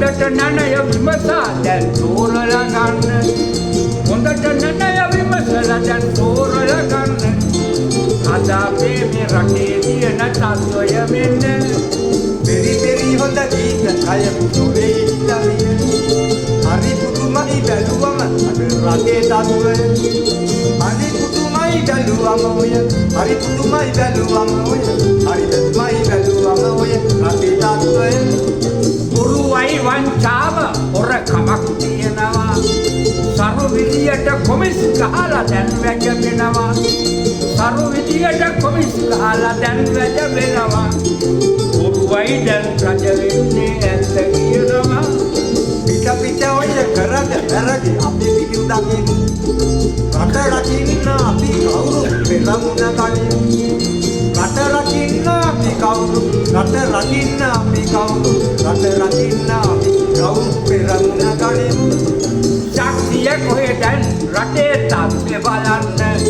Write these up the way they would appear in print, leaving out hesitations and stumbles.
හොඳට නනය විමසා දැන් තෝරලා ගන්න. හොඳට නනය විමසලා දැන් තෝරලා ගන්න. අද අපේ මේ රටේ තියෙන තත්ත්වය මෙන්න. පෙරි පෙරි හොඳ ගීත කය පුතේ ඉඳවිය. හරි පුදුමයි බැලුවම අද රටේ තත්ත්වය. හරි පුදුමයි බැලුවම ඔය. හරි පුදුමයි බැලුවම ඔය. හරි පුදුමයි බැලුවම ඔය රටේ තත්ත්වය. බොරුවයි වංචාව හොරකමක් තියෙනවා. සරු විදියට කොමිස් ගහලා දැන් වැජබෙනවා. සරු විදියට කොමිස් ගහලා දැන් වැජබෙනවා. බොරුවයි දැන් රජ වෙන්නේ ඇත්ත කියනවා. පිට පිට ඔය කරද වැරදි අපි පිටු දකින්න. රට රකින්න අපි කවුරු පෙරමුණ කලින්. රට රකින්න අපි කවුරු. රට රකින්න අපි කවුරු. රට රකින්න අපි කවුරු පෙරමුණ කලින්. ශක්තිය කොහෙ දැන් රටේ තත්ත්වය බලන්න.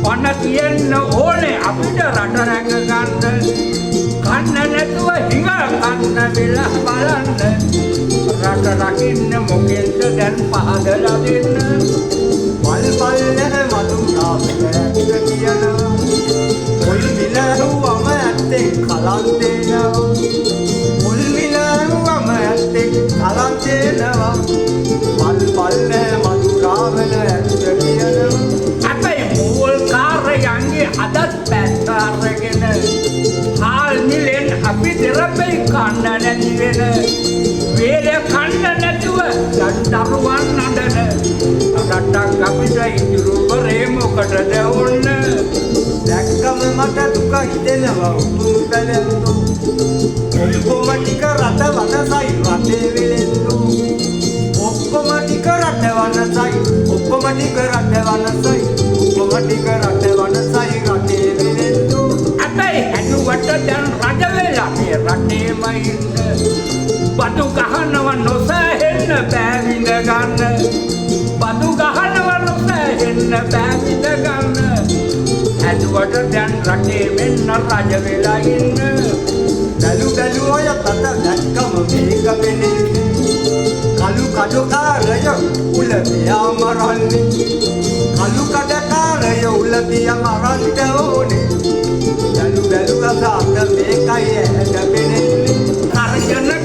පණ තියෙන්න ඕනේ අපිට රට රැක ගන්න. කන්න නැතුව හිඟ කන්න බෙලා බලන්න. රට රකින්න මොකෙන්ද දැන් පහදලා දෙන්න. මල් පල්ලෙහ මදුරාපැත්ත කියනවා. මුල් මිලරුවම ඇත්තේ කලන් දෙනවා. මුල් මිලරුවම ඇත්තේ කලන් දෙනවා. මල් පල්ලෙහ මදුරාවල ඇත්ත කියනවා. අපේ මූල් කාර්යයන්ගේ අදත් පැත්ත අරගෙන හාල් මිලෙන් අපි දෙරපෙයි කන්න නැති වෙන. වේල කන්න නැතුව දරුවන් අඬන. රටක් අපිට ඉතුරු කරේ මොකටද ඕන්න. දැක්කම මට දුක හිතෙනවා උතුම් බැලෙන්තු. ඔක්කොම ටික රට වනසයි රටේ වෙලෙන්තු. ඔක්කොම ටික රට වනසයි. ඔක්කොම ටික රට වනසයි. ඔක්කොම ටික රට වනසයි රටේ වෙලෙන්තු. අපේ හැදුවට දැන් රජ වෙලා මේ රටේම ඉන්න. බදු ගහනව නොසැහෙන්න බෑ විඳ ගන්න. බදු ගහනව නොසැහෙන්න බෑ විඳ ගන්න. හැදුවට දැන් රටේ මෙන්න රජ වෙලා ඉන්න. බැලු බැලු ඔය තත දැක්කම මේක වෙන්නේ. කලු කඩකාරය උල තියා මරන්නේ. කලු කඩකාරය උල තියා මරන්න ඕනේ. බැලු බැලු අසාත මේකයි ඇහැට වෙන්නේ.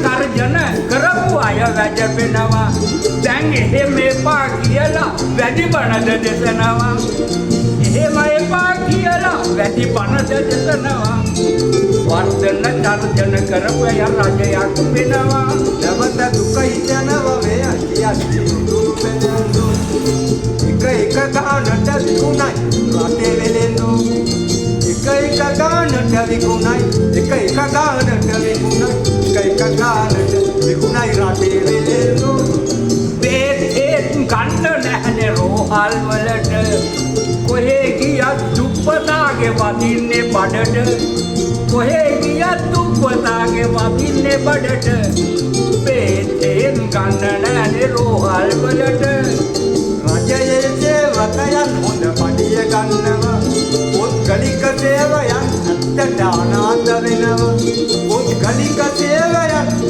කරජන කරපු අය වැජබෙනවා. දැන් එහෙම එපා කියලා වැඩි බණද දෙසනවා. එහෙම එපා කියලා වැඩි බණද දෙසනවා. වර්ධන තර්ජන කරපු අය රජයක් වෙනවා. නැවත දුක හිතනවා මේ අයිතිය දුරු වෙනඳු. එක ගානට විකුණයි රටේ වෙලෙන්දු. එක ගානට විකුණයි. එක ගානට විකුණයි. එක ගානට විකුණයි රටේ වෙලෙන්දු. බේත් ගන්න නැහැනේ රෝහල් වලට. කොහේ ගියත් දුප්පතාගේ වදින්නේ බඩට. කොහේ ගියත් දුප්පතාගේ වදින්නේ බඩට. බේත් ගන්න නැහැනේ රෝහල් වලට. රජයේ සේවකයන් හොඳ පඩිය ගන්නවා. පොත්ගලික සේවයන් ඇත්තට අනාථ වෙනවා. පොත්ගලික සේවයන්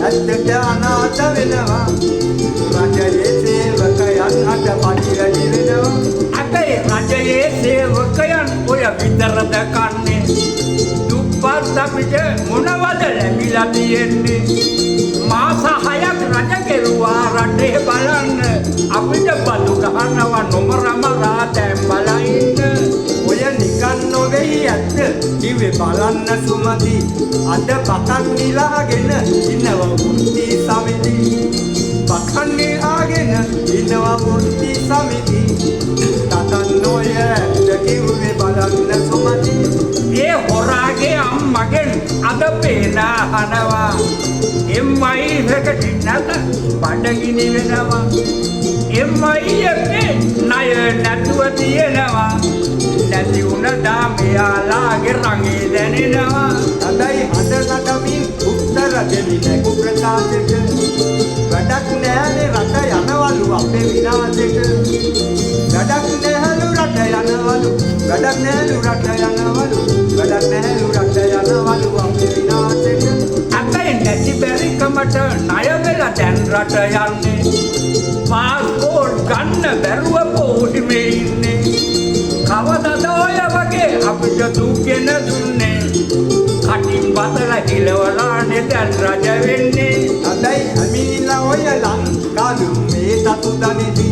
ඇත්තට අනාථ වෙනවා. රජයේ සේවකයන් අට පඩිය වෙනවා. අපේ රජයේ සේවකයන් ඔය විතරද කන්නේ. දුප්පත් අපිට මොනවද ලැබිලා තියෙන්නේ. මාස 6ක් රජ කෙරුවා රටේ බලන්න. අපිට බදු ගහනවා නොමරමරා දැන් බලන්න. ඔය නිකන් නොවේයි ඇත්ත කිව්වේ බලන්න සුමති. අද බකන් නිලාගෙන ඉන්නවා වෘත්ති සමිති. බකන් නිලාගෙන ඉන්නවා වෘත්ති සමිති. තතන් ඔය ඇත්ත කිව්වේ බලන්න සුමති. ඒ හොරාගේ අම්මගෙන් අද පේන අහනවා. එම්මයි එකට නැත බඩගිනි වෙනවා. එම්මයි එකේ ණය නැතුව තියෙනවා. නැති වුණා මෙයාලාගේ රঙේ දැනෙනවා. අදයි හද නටමින් උත්තර දෙන්නේ කුප්‍රතාසෙට. වැඩක් නැහැනේ රට යනවලු අපේ විනාශෙට. වැඩක් නැහැලු රට යනවලු. වැඩක් නැහැලු රට යනවලු. වැඩක් නැහැලු රට යනවලු අපේ විනාශෙට. අපේ නැති බැරිකමට ණය බය වෙලා දැන් රට යන්නේ පාස්පෝර්ට් ගන්න බැරුව පොඩිමේ ඉන්නේ කවදද ඔය වගේ අපිට දුක්ගෙන දුන්නේ කටින් බතලා හිලවලානේ දැන් රජ වෙන්නේ අදයි අමිලා ඔය ලංකාලු මේ තතු දනිදි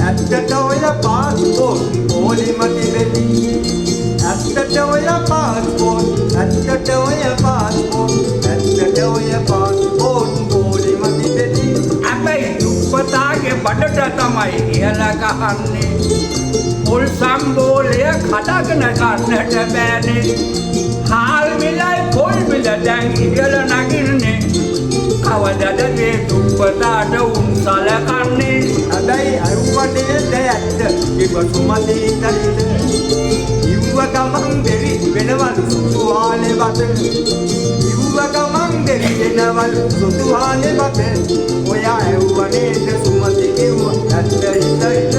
ඇත්තට ඔය පාස්පෝර්ට් පොලිමටි වෙති ඇත්තට ඔය පාස්පෝර්ට් ඇත්තට ඔය පාස්පෝර්ට් ඇත්තට ඔය පාස්පෝර්ට් පොලිමටි වෙති අපේ දුප්පතාගේ බඩට තමයි කියලා ගහන්නේ පොල් සම්බෝලය කඩගෙන ගන්නට බෑනේ හාල් මිලයි පොල් මිල දැන් ඉහළ නගින්නේ කවදද මේ දුප්පතාට උන් සලකන්නේ අදයි අරුවනේ දැත්ත ඉවසුමදී තරිද ඉව්ව ගමන් දෙවි වෙනවලු සුතුවාලේ වත ඉව්ව ගමන් දෙවි වෙනවලු සුතුවාලේ වත ඔයා ඇව්වනේද සුමති කිව්ව ඇත්ත හිතයිද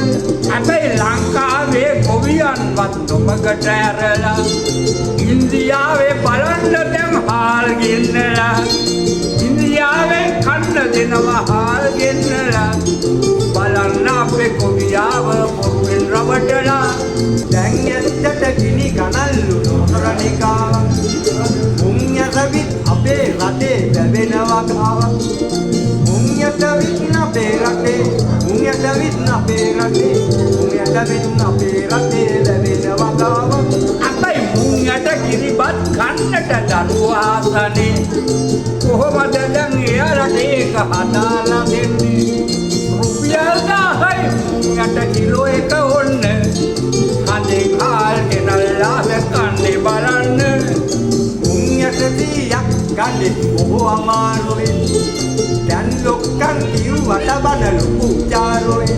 අපේ ලංකාවේ ගොවියන්වත් නොමකට ඇරලා ඉන්දියාවේ බලන්න දැන් හාල් ගෙන්නලා ඉන්දියාවේ කන්න දෙනවා හාල් ගෙන්නලා බලන්න අපේ ගොවියාව පොරුවෙන් රවටලා දැන් ඇත්තට ගිනි ගනල්ලු නොකරනිකා මුං යසවිත් අපේ රටේ වැවෙනවා කාවා මුං යසවිත් අපේ රටේ මුං යසවිත් අපේ රටේ මුං යසවිත් අපේ රටේ වැවෙනවා කාවා අපේ මුං යට කිරිබත් කන්නට දරුවාසනේ කොහොමද දැන් එයාලට ඒක හදාලා දෙන්නේ රුපියල් 10යි මුං යට කිලෝ එක ඔන්න අනේ කාල් ගෙනල්ලා කන්නේ බලන්න මුං යට 100ක් ගන්නේ බොහෝ අමාරුයි දැන් ලොක්කන් කිව්වට බන ලොකු චාරුයි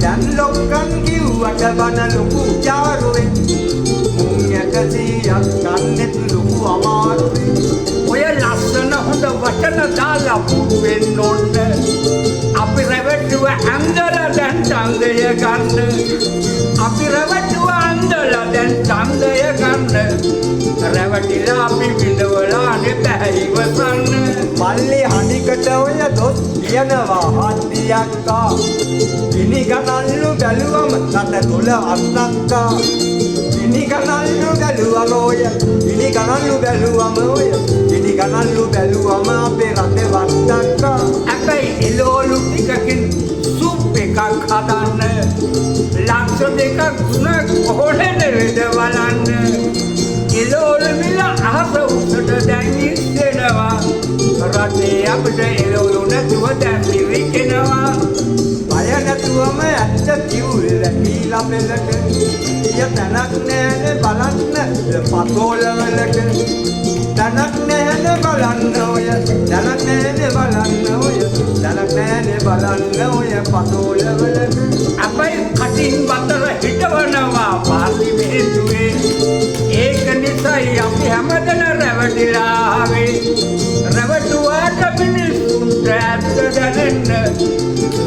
දැන් ලොක්කන් කිව්වට බන ලොකු චාරුයි මුං යට 100ක් ගන්නෙත් ලොකු අමාරුයි ඔය ලස්සන හොඳ වචන දාලා පුරු වෙන්න ඕන අපි රැවටුව ඇඳලා දැන් ඡන්දය ගන්න අපි රැවටුව ඇඳලා දැන් ඡන්දය ගන්න රැවටිලා අපි විඳවලානේ බෑ ඉවසන්න මල්ලි හනිකට ඔය දොස් කියනවා හත්තියක්කා ගිනි ගනල්ලු බැලුවම රට තුල අත්තක්කා ගිනි ගනල්ලු බැලුවම ඔය ගිනි ගනල්ලු බැලුවම ඔය ගිනි ගනල්ලු බැලුවම අපේ රටේ වත්තක්කා අපේ එළවලු ටිකකින් සුප් එකක් හදන්න ලක්ෂ දෙකක් තුනක් කොහෙද වෙදවලන්න එළවලු මිල අහස උසට දැන් ඉස්සෙනවා රටේ අපිට එළවලු නැතුව දැන් විකිනවා බය නැතුවම ඇත්ත කිව්වේ රැකීලා පෙළට ඊය තනක් නෑනේ බලන්න පතෝලවලට තනක් නෑනේ බලන්න ඔය තනක් නෑනේ බලන්න ඔය තනක් නෑනේ බලන්න ඔය පතෝලවලට අපේ කටින් බතර හිටවනවා පාර්ලිමේන්තුවේ ඒක නිසායි අපි හැමදෙන රැවටිලා ආවේ රැවටුවාට මිනිස්සුන්ට ඇත්ත දැනෙන්න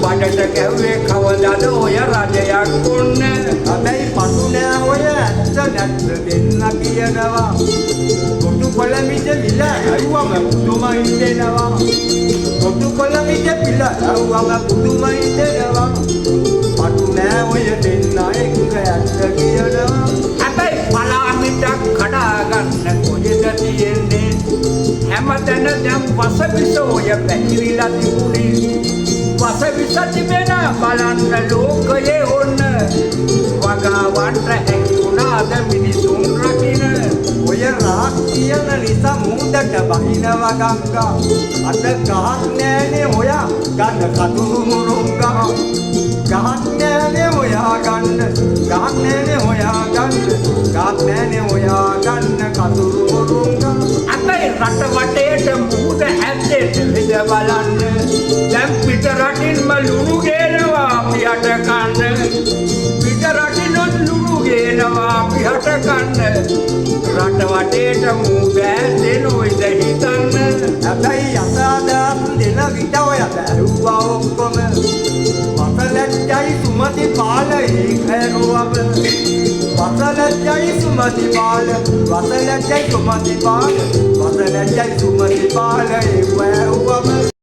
බඩට කැව්වේ කවදාද ඔය රජයක් ඔන්න හැබැයි පසු නෑ ඔය ඇත්ත නැත්ත දෙන්න කියනවා කොටු කොළමිට මිල ඇරුවම පුදුමයි දෙනවා කොටු කොළමිට පිළ ඇරුවම පුදුමයි දෙනවා පසු නෑ ඔය දෙන්න එක ඇත්ත කියනවා හැබැයි පලාමිටක් කඩාගන්න කොහෙද තියෙන්නේ හැමතැන දැන් වසවිස ඔය පැතිරිලා තිබුණේ වසවිස තිබෙන බලන්න ලෝකයේ ඔන්න වගාවන්ට හැකිුණාද මිනිසුන් රකින්න ඔය රාක් කියන නිසා මුහුදට බහිනවා ගංගා අද ගහක් නෑනේ ඔයා ගන්න කතුරු මුරුංගා ගහක් නෑනේ ඔයා ගන්න ගහක් නෑනේ ඔයා ගන්න ගහක් නෑනේ ඔයා ගන්න කතුරු මුරුංගා අපේ රට වටේට මුහුද හැද්දෙට විද බලන්න දැන් පිට රටින්ම ලුණු ගේනවා අපි හට කන්න පිට රටිනුත් ලුණු ගේනවා අපි හට කන්න රට වටේට මුහුද හැද්දෙනොයිද හිතන්න හැබැයි අසාදාත් දෙන විට ඔය බැරුවා ඔක්කොම වසලැජ්ජයි සුමති පාල ඒකරුවම වසලැජ්ජයි සුමති පාල වසලැජ්ජයි සුමති පාල වසලැජ්ජයි සුමති පාල ඒකරුවම